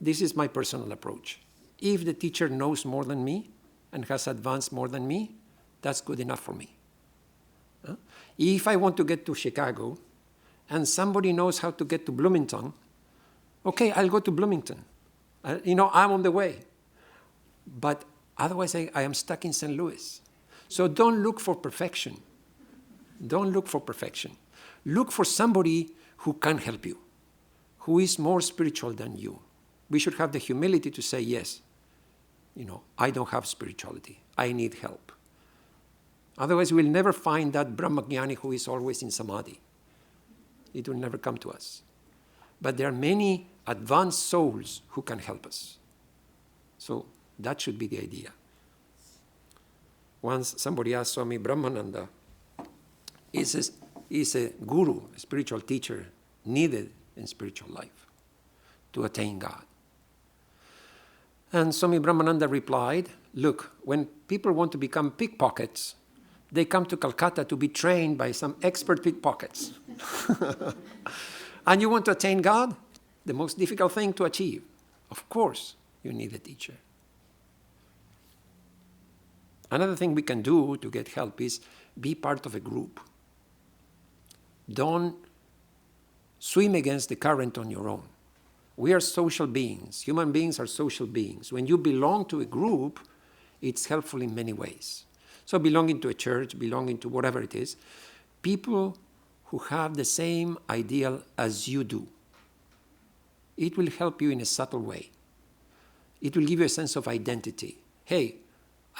this is my personal approach. If the teacher knows more than me and has advanced more than me, that's good enough for me. If I want to get to Chicago and somebody knows how to get to Bloomington, okay, I'll go to Bloomington. I'm on the way. But otherwise, I am stuck in St. Louis. So don't look for perfection. Don't look for perfection. Look for somebody who can help you, who is more spiritual than you. We should have the humility to say, yes, I don't have spirituality. I need help. Otherwise, we'll never find that Brahmagyani who is always in samadhi. It will never come to us. But there are many advanced souls who can help us. So that should be the idea. Once somebody asked Swami Brahmananda, is a guru, a spiritual teacher, needed in spiritual life to attain God? And Swami Brahmananda replied, look, when people want to become pickpockets, they come to Calcutta to be trained by some expert pickpockets. And you want to attain God? The most difficult thing to achieve. Of course, you need a teacher. Another thing we can do to get help is be part of a group. Don't swim against the current on your own. We are social beings. Human beings are social beings. When you belong to a group, it's helpful in many ways. So belonging to a church, belonging to whatever it is, people who have the same ideal as you do, it will help you in a subtle way. It will give you a sense of identity. Hey,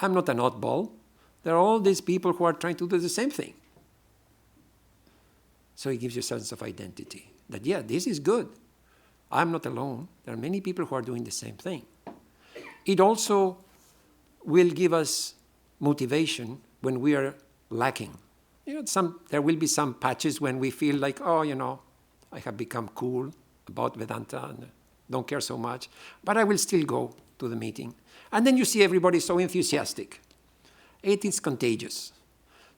I'm not an oddball. There are all these people who are trying to do the same thing. So it gives you a sense of identity. That, yeah, this is good. I'm not alone. There are many people who are doing the same thing. It also will give us motivation when we are lacking. There will be some patches when we feel like, I have become cool about Vedanta and don't care so much, but I will still go to the meeting. And then you see everybody so enthusiastic. It is contagious.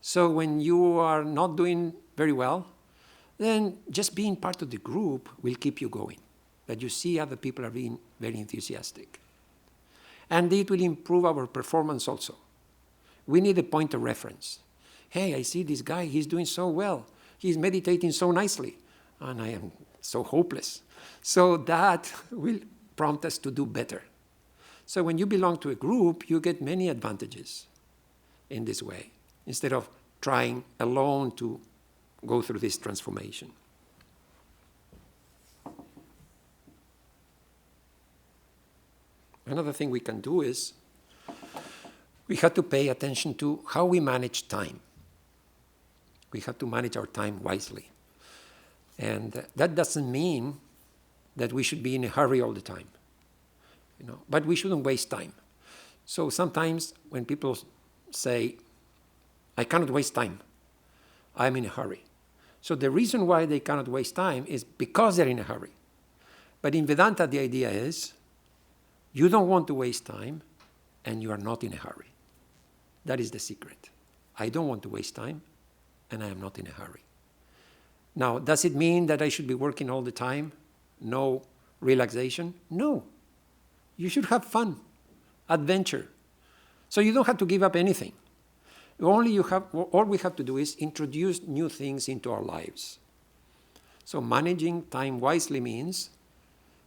So when you are not doing very well, then just being part of the group will keep you going. That you see other people are being very enthusiastic. And it will improve our performance also. We need a point of reference. Hey, I see this guy, he's doing so well. He's meditating so nicely. And I am so hopeless. So that will prompt us to do better. So when you belong to a group, you get many advantages in this way, instead of trying alone to go through this transformation. Another thing we can do is we have to pay attention to how we manage time. We have to manage our time wisely. And that doesn't mean that we should be in a hurry all the time. But we shouldn't waste time. So sometimes when people say, I cannot waste time, I'm in a hurry. So the reason why they cannot waste time is because they're in a hurry. But in Vedanta, the idea is, you don't want to waste time, and you are not in a hurry. That is the secret. I don't want to waste time, and I am not in a hurry. Now, does it mean that I should be working all the time? No relaxation? No. You should have fun, adventure. So you don't have to give up anything. All we have to do is introduce new things into our lives. So managing time wisely means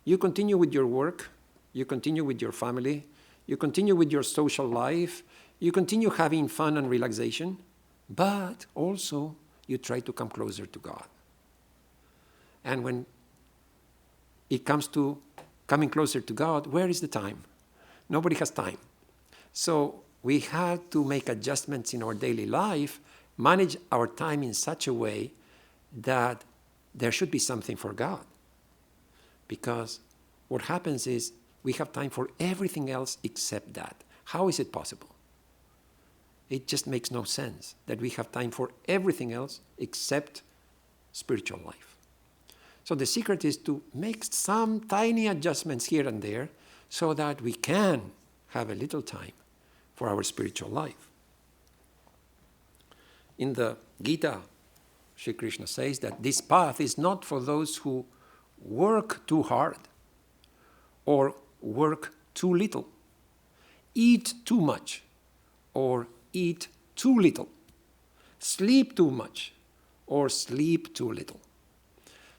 you continue with your work, you continue with your family, you continue with your social life, you continue having fun and relaxation, but also you try to come closer to God. And when it comes to coming closer to God, where is the time? Nobody has time. So we have to make adjustments in our daily life, manage our time in such a way that there should be something for God. Because what happens is we have time for everything else except that. How is it possible? It just makes no sense that we have time for everything else except spiritual life. So the secret is to make some tiny adjustments here and there so that we can have a little time for our spiritual life. In the Gita, Sri Krishna says that this path is not for those who work too hard or work too little, eat too much or eat too little, sleep too much or sleep too little.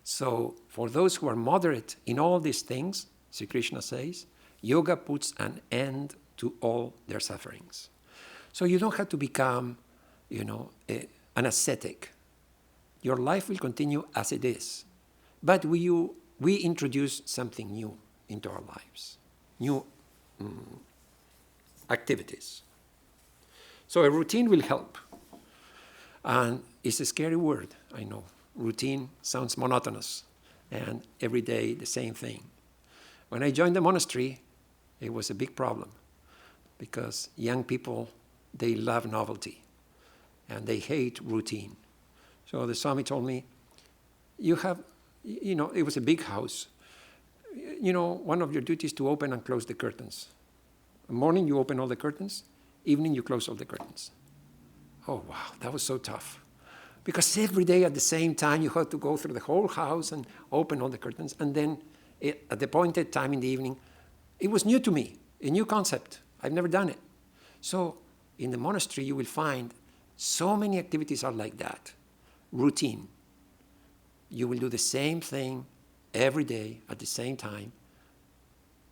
So for those who are moderate in all these things, Sri Krishna says, yoga puts an end to all their sufferings. So you don't have to become, an ascetic. Your life will continue as it is. But we introduce something new into our lives, new activities. So a routine will help. And it's a scary word, I know. Routine sounds monotonous, and every day the same thing. When I joined the monastery, it was a big problem because young people, they love novelty and they hate routine. So the Swami told me, it was a big house. One of your duties is to open and close the curtains. In the morning you open all the curtains, evening you close all the curtains. Oh wow, that was so tough. Because every day at the same time you had to go through the whole house and open all the curtains. And then at the appointed time in the evening, it was new to me, a new concept. I've never done it. So in the monastery you will find so many activities are like that. Routine. You will do the same thing every day at the same time,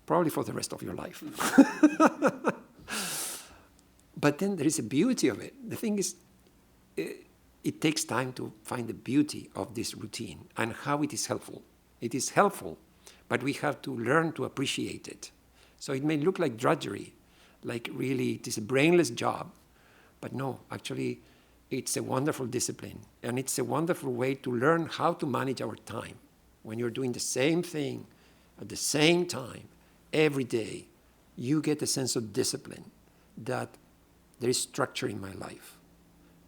probably for the rest of your life. But then there is a beauty of it. The thing is, it takes time to find the beauty of this routine and how it is helpful. It is helpful, but we have to learn to appreciate it. So it may look like drudgery, like really it is a brainless job, but no, actually it's a wonderful discipline, and it's a wonderful way to learn how to manage our time. When you're doing the same thing at the same time every day, you get a sense of discipline, that there is structure in my life,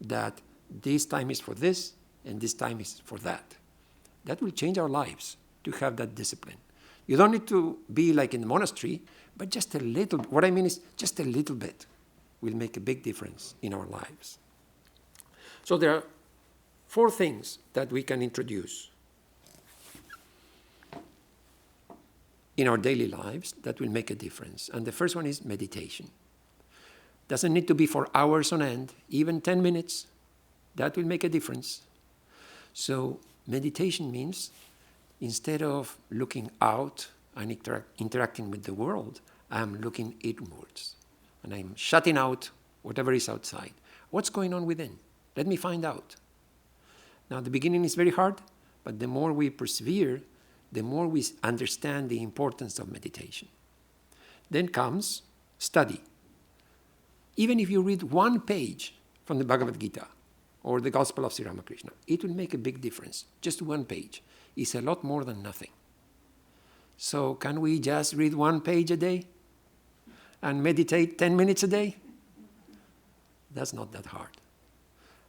that this time is for this and this time is for that. That will change our lives to have that discipline. You don't need to be like in the monastery, but just a little. What I mean is just a little bit will make a big difference in our lives. So there are 4 things that we can introduce in our daily lives that will make a difference. And the first one is meditation. Doesn't need to be for hours on end, even 10 minutes. That will make a difference. So meditation means instead of looking out and interacting with the world, I'm looking inwards. And I'm shutting out whatever is outside. What's going on within? Let me find out. Now, the beginning is very hard, but the more we persevere, the more we understand the importance of meditation. Then comes study. Even if you read 1 page from the Bhagavad Gita or the Gospel of Sri Ramakrishna, it will make a big difference. Just 1 page is a lot more than nothing. So can we just read 1 page a day and meditate 10 minutes a day? That's not that hard.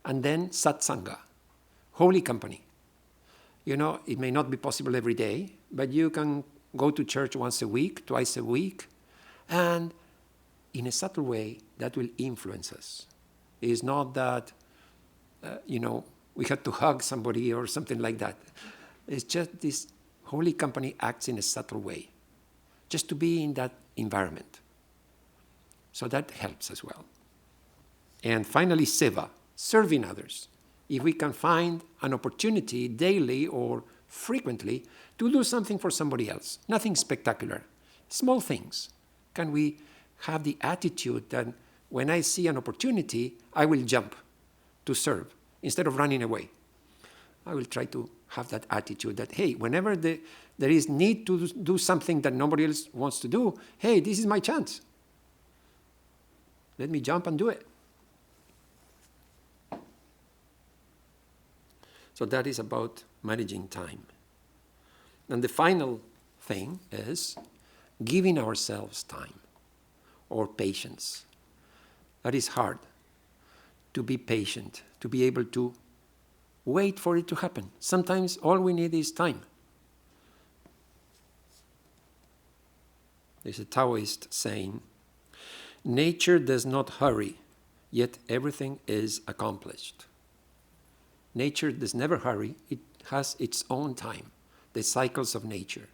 And then satsanga, holy company. You know, it may not be possible every day, but you can go to church once a week, twice a week, and in a subtle way, that will influence us. It is not that, we had to hug somebody or something like that. It's just this holy company acts in a subtle way, just to be in that environment. So that helps as well. And finally, seva, serving others. If we can find an opportunity daily or frequently to do something for somebody else, nothing spectacular, small things, can we have the attitude that when I see an opportunity, I will jump to serve instead of running away. I will try to have that attitude that, hey, whenever there is need to do something that nobody else wants to do, hey, this is my chance. Let me jump and do it. So that is about managing time. And the final thing is giving ourselves time or patience. That is hard, to be patient, to be able to wait for it to happen. Sometimes all we need is time. There's a Taoist saying, nature does not hurry, yet everything is accomplished. Nature does never hurry. It has its own time, the cycles of nature.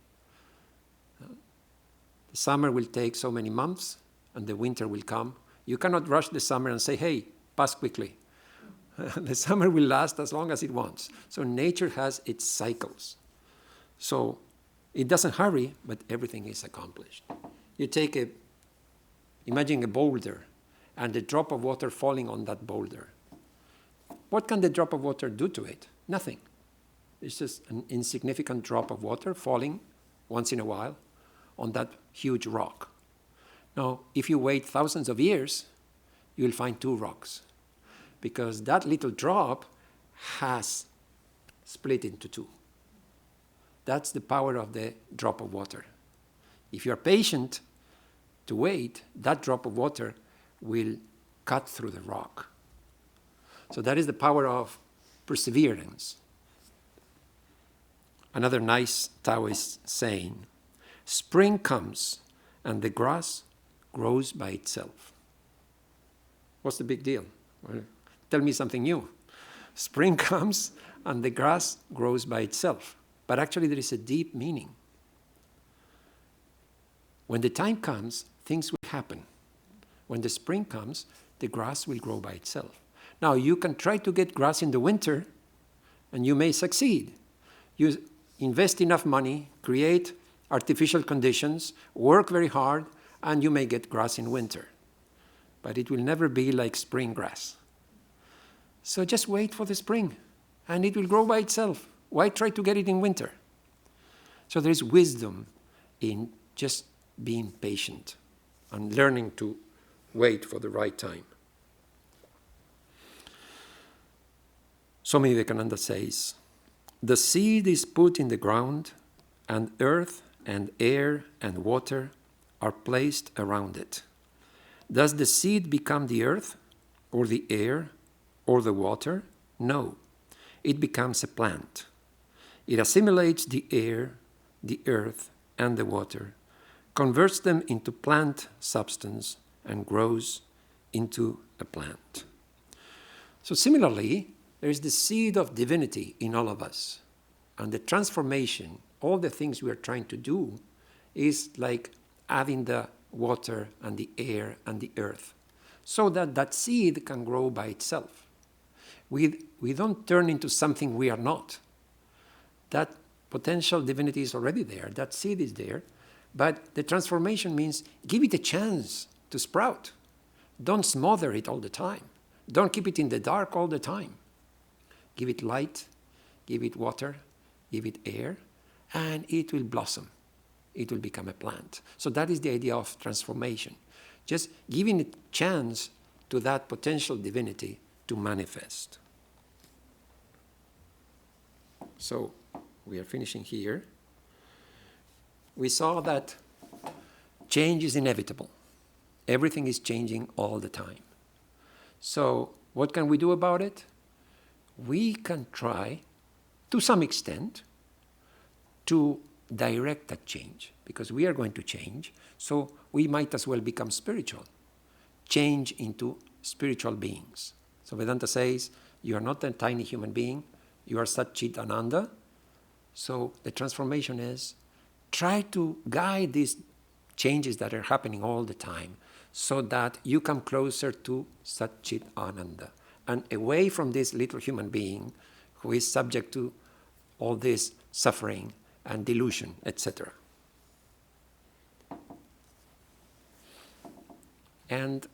The summer will take so many months, and the winter will come. You cannot rush the summer and say, hey, pass quickly. The summer will last as long as it wants. So nature has its cycles. So it doesn't hurry, but everything is accomplished. You imagine a boulder and a drop of water falling on that boulder. What can the drop of water do to it? Nothing. It's just an insignificant drop of water falling once in a while on that huge rock. Now, if you wait thousands of years, you will find 2 rocks, because that little drop has split into 2. That's the power of the drop of water. If you are patient to wait, that drop of water will cut through the rock. So that is the power of perseverance. Another nice Taoist saying, spring comes and the grass grows by itself. What's the big deal? Well, tell me something new. Spring comes and the grass grows by itself. But actually there is a deep meaning. When the time comes, things will happen. When the spring comes, the grass will grow by itself. Now, you can try to get grass in the winter, and you may succeed. You invest enough money, create artificial conditions, work very hard, and you may get grass in winter. But it will never be like spring grass. So just wait for the spring, and it will grow by itself. Why try to get it in winter? So there is wisdom in just being patient and learning to wait for the right time. Swami Vivekananda says, the seed is put in the ground, and earth and air and water are placed around it. Does the seed become the earth, or the air, or the water? No, it becomes a plant. It assimilates the air, the earth, and the water, converts them into plant substance, and grows into a plant. So similarly, there is the seed of divinity in all of us. And the transformation, all the things we are trying to do, is like adding the water and the air and the earth, so that that seed can grow by itself. We don't turn into something we are not. That potential divinity is already there, that seed is there, but the transformation means give it a chance to sprout. Don't smother it all the time. Don't keep it in the dark all the time. Give it light, give it water, give it air, and it will blossom. It will become a plant. So that is the idea of transformation. Just giving a chance to that potential divinity to manifest. So we are finishing here. We saw that change is inevitable. Everything is changing all the time. So what can we do about it? We can try, to some extent, to direct that change, because we are going to change, so we might as well become spiritual, change into spiritual beings. So Vedanta says, you are not a tiny human being, you are Sat-Chit Ananda. So the transformation is, try to guide these changes that are happening all the time, so that you come closer to Sat-Chit Ananda, and away from this little human being who is subject to all this suffering and delusion, etc. And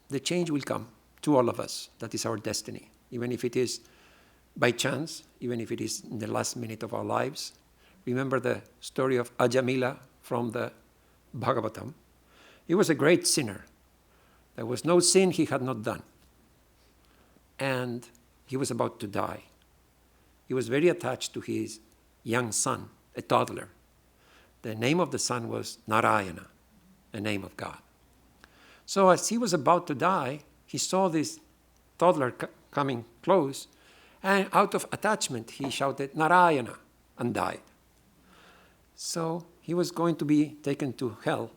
the change will come to all of us. That is our destiny. Even if it is by chance, even if it is in the last minute of our lives. Remember the story of Ajamila from the Bhagavatam? He was a great sinner. There was no sin he had not done. And he was about to die. He was very attached to his young son, a toddler. The name of the son was Narayana, a name of God. So as he was about to die, he saw this toddler coming close, and out of attachment, he shouted, Narayana, and died. So he was going to be taken to hell.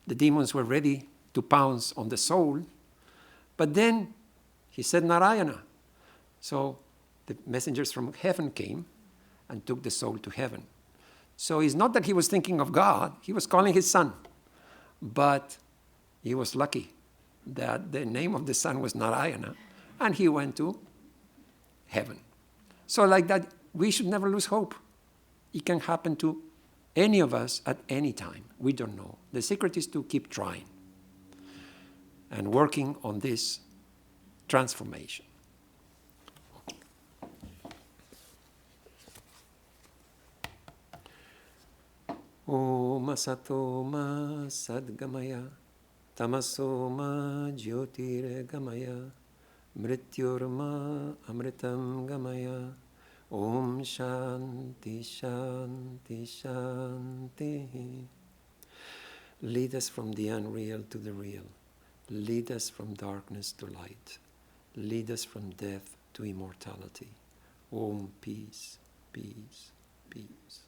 The demons were ready to pounce on the soul. But then he said Narayana. So the messengers from heaven came and took the soul to heaven. So it's not that he was thinking of God, he was calling his son. But he was lucky that the name of the son was Narayana, and he went to heaven. So like that, we should never lose hope. It can happen to any of us at any time. We don't know. The secret is to keep trying and working on this transformation. Om Asato Ma Sadgamaya Tamaso Ma Jyotire Gamaya Mrityorma Amritam Gamaya Om Shanti Shanti Shanti. Lead us from the unreal to the real. Lead us from darkness to light. Lead us from death to immortality. Om, peace, peace, peace.